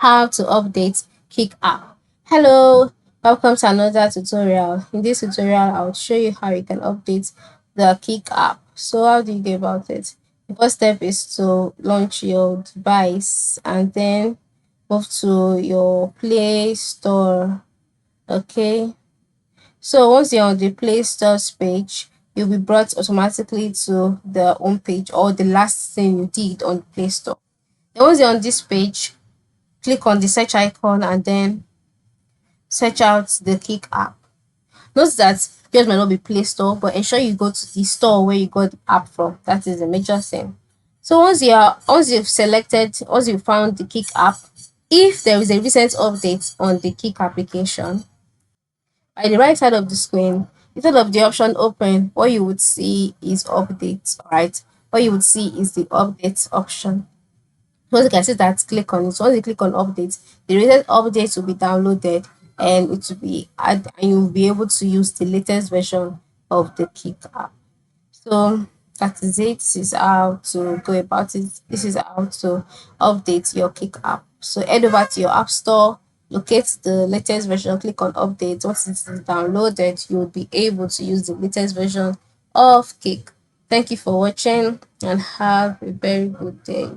How to update Kik App. Hello, welcome to another tutorial. In this tutorial, I'll show you how you can update the Kik app. So how do you go about it? The first step is to launch your device and then move to your Play Store. Okay. So once you're on the Play Store's page, you'll be brought automatically to the home page or the last thing you did on the Play Store. Then once you're on this page, click on the search icon and then search out the Kik app. Note that yours might not be Play Store, but ensure you go to the store where you got the app from. That is the major thing. So once you've found the Kik app, if there is a recent update on the Kik application, by the right side of the screen, instead of the option open, what you would see is updates, right? What you would see is the updates option. Once you can see that, click on it. So once you click on updates, the latest updates will be downloaded and it will be and you'll be able to use the latest version of the Kik app. So that is it. This is how to go about it. This is how to update your Kik app. So head over to your app store, locate the latest version, click on update. Once it is downloaded, you'll be able to use the latest version of Kik. Thank you for watching and have a very good day.